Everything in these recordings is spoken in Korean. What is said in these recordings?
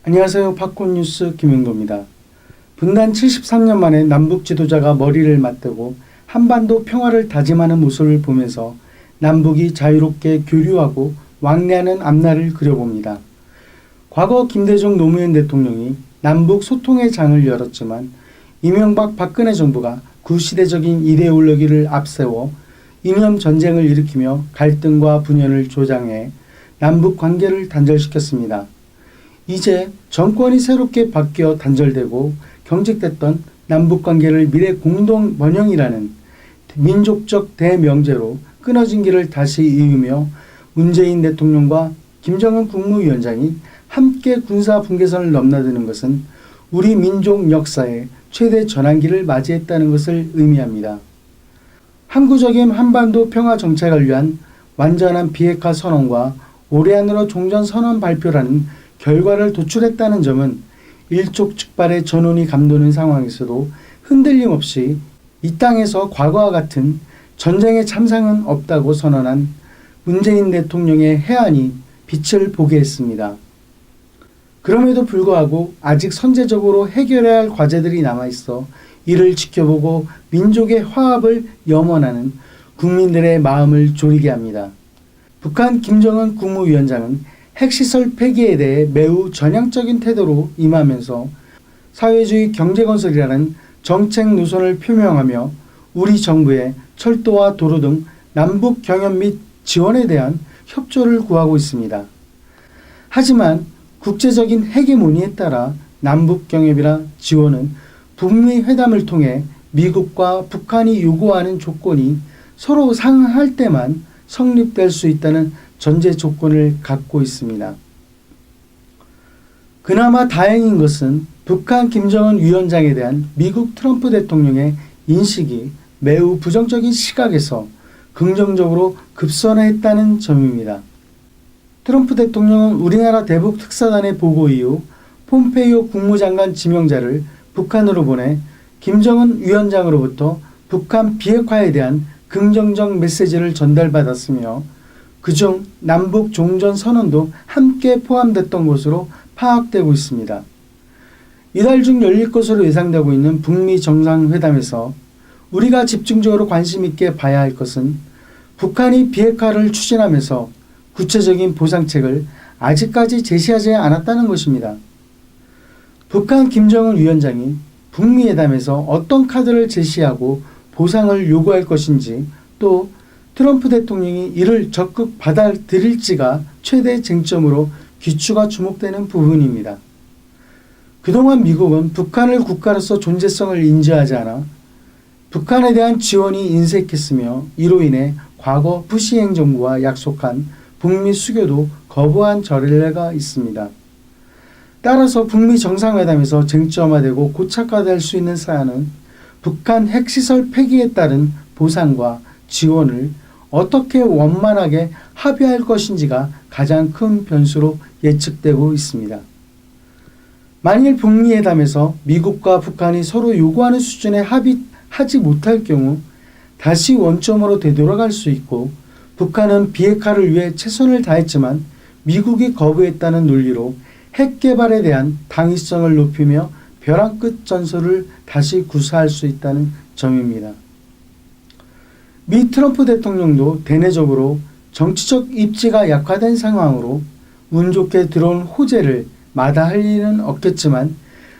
안녕하세요. 팝콘 뉴스 김윤도입니다. 분단 73년 만에 남북 지도자가 머리를 맞대고 한반도 평화를 다짐하는 모습을 보면서 남북이 자유롭게 교류하고 왕래하는 앞날을 그려봅니다. 과거 김대중 노무현 대통령이 남북 소통의 장을 열었지만 이명박 박근혜 정부가 구시대적인 이데올로기를 앞세워 이념 전쟁을 일으키며 갈등과 분열을 조장해 남북 관계를 단절시켰습니다. 이제 정권이 새롭게 바뀌어 단절되고 경직됐던 남북관계를 미래 공동 번영이라는 민족적 대명제로 끊어진 길을 다시 이으며 문재인 대통령과 김정은 국무위원장이 함께 군사 분계선을 넘나드는 것은 우리 민족 역사의 최대 전환기를 맞이했다는 것을 의미합니다. 항구적인 한반도 평화 정착을 위한 완전한 비핵화 선언과 올해 안으로 종전선언 발표라는 결과를 도출했다는 점은 일촉즉발의 전운이 감도는 상황에서도 흔들림 없이 이 땅에서 과거와 같은 전쟁의 참상은 없다고 선언한 문재인 대통령의 해안이 빛을 보게 했습니다. 그럼에도 불구하고 아직 선제적으로 해결해야 할 과제들이 남아있어 이를 지켜보고 민족의 화합을 염원하는 국민들의 마음을 졸이게 합니다. 북한 김정은 국무위원장은 핵시설 폐기에 대해 매우 전향적인 태도로 임하면서 사회주의 경제건설이라는 정책 노선을 표명하며 우리 정부의 철도와 도로 등 남북 경협 및 지원에 대한 협조를 구하고 있습니다. 하지만 국제적인 헤게모니에 따라 남북 경협이나 지원은 북미 회담을 통해 미국과 북한이 요구하는 조건이 서로 상응할 때만 성립될 수 있다는 전제 조건을 갖고 있습니다. 그나마 다행인 것은 북한 김정은 위원장에 대한 미국 트럼프 대통령의 인식이 매우 부정적인 시각에서 긍정적으로 급선회했다는 점입니다. 트럼프 대통령은 우리나라 대북 특사단의 보고 이후 폼페이오 국무장관 지명자를 북한으로 보내 김정은 위원장으로부터 북한 비핵화에 대한 긍정적 메시지를 전달받았으며 그중 남북 종전선언도 함께 포함됐던 것으로 파악되고 있습니다. 이달 중 열릴 것으로 예상되고 있는 북미 정상회담에서 우리가 집중적으로 관심 있게 봐야 할 것은 북한이 비핵화를 추진하면서 구체적인 보상책을 아직까지 제시하지 않았다는 것입니다. 북한 김정은 위원장이 북미 회담에서 어떤 카드를 제시하고 보상을 요구할 것인지 또 트럼프 대통령이 이를 적극 받아들일지가 최대 쟁점으로 귀추가 주목되는 부분입니다. 그동안 미국은 북한을 국가로서 존재성을 인지하지 않아 북한에 대한 지원이 인색했으며 이로 인해 과거 부시 행정부와 약속한 북미 수교도 거부한 전례가 있습니다. 따라서 북미 정상회담에서 쟁점화되고 고착화될 수 있는 사안은 북한 핵시설 폐기에 따른 보상과 지원을 어떻게 원만하게 합의할 것인지가 가장 큰 변수로 예측되고 있습니다. 만일 북미 회담에서 미국과 북한이 서로 요구하는 수준에 합의하지 못할 경우 다시 원점으로 되돌아갈 수 있고 북한은 비핵화를 위해 최선을 다했지만 미국이 거부했다는 논리로 핵 개발에 대한 당위성을 높이며 벼랑 끝 전설을 다시 구사할 수 있다는 점입니다. 미 트럼프 대통령도 대내적으로 정치적 입지가 약화된 상황으로 운 좋게 들어온 호재를 마다할 일은 없겠지만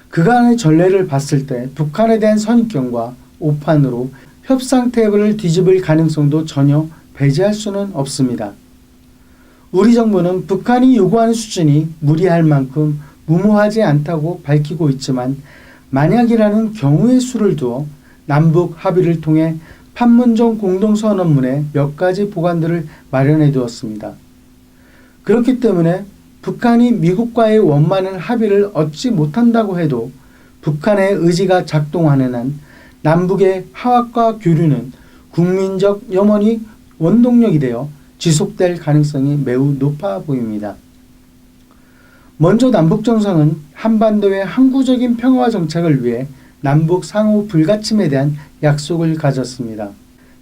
그간의 전례를 봤을 때 북한에 대한 선입견과 오판으로 협상 테이블을 뒤집을 가능성도 전혀 배제할 수는 없습니다. 우리 정부는 북한이 요구하는 수준이 무리할 만큼 무모하지 않다고 밝히고 있지만 만약이라는 경우의 수를 두어 남북 합의를 통해 판문점 공동선언문에 몇 가지 보관들을 마련해 두었습니다. 그렇기 때문에 북한이 미국과의 원만한 합의를 얻지 못한다고 해도 북한의 의지가 작동하는 한 남북의 화합과 교류는 국민적 염원이 원동력이 되어 지속될 가능성이 매우 높아 보입니다. 먼저 남북정상은 한반도의 항구적인 평화와 정착을 위해 남북 상호 불가침에 대한 약속을 가졌습니다.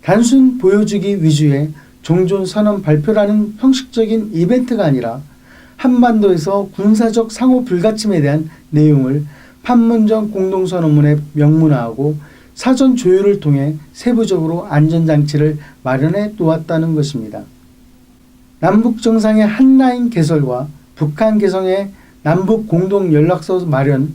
단순 보여주기 위주의 종전선언 발표라는 형식적인 이벤트가 아니라 한반도에서 군사적 상호 불가침에 대한 내용을 판문점 공동선언문에 명문화하고 사전 조율을 통해 세부적으로 안전장치를 마련해 놓았다는 것입니다. 남북 정상의 한라인 개설과 북한 개성의 남북 공동 연락소 마련,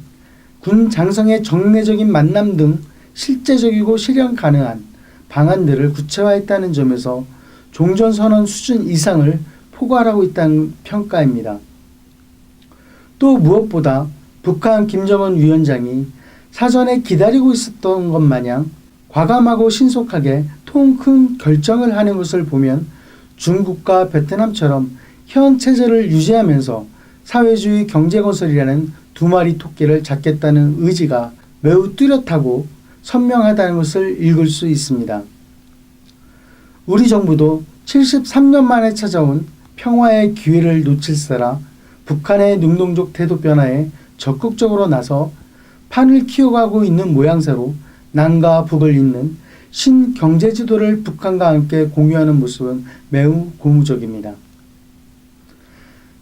군 장성의 정례적인 만남 등 실제적이고 실현 가능한 방안들을 구체화했다는 점에서 종전선언 수준 이상을 포괄하고 있다는 평가입니다. 또 무엇보다 북한 김정은 위원장이 사전에 기다리고 있었던 것 마냥 과감하고 신속하게 통 큰 결정을 하는 것을 보면 중국과 베트남처럼 현 체제를 유지하면서 사회주의 경제건설이라는 두 마리 토끼를 잡겠다는 의지가 매우 뚜렷하고 선명하다는 것을 읽을 수 있습니다. 우리 정부도 73년 만에 찾아온 평화의 기회를 놓칠세라 북한의 능동적 태도 변화에 적극적으로 나서 판을 키워가고 있는 모양새로 남과 북을 잇는 신경제지도를 북한과 함께 공유하는 모습은 매우 고무적입니다.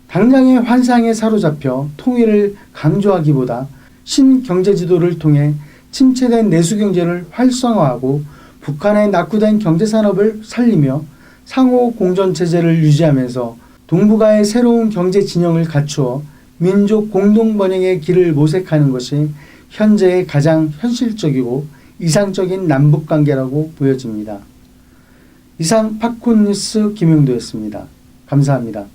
당장의 환상에 사로잡혀 통일을 강조하기보다 신경제지도를 통해 침체된 내수경제를 활성화하고 북한의 낙후된 경제산업을 살리며 상호 공존체제를 유지하면서 동북아의 새로운 경제 진영을 갖추어 민족 공동번영의 길을 모색하는 것이 현재의 가장 현실적이고 이상적인 남북관계라고 보여집니다. 이상 팝콘 뉴스 김용도였습니다. 감사합니다.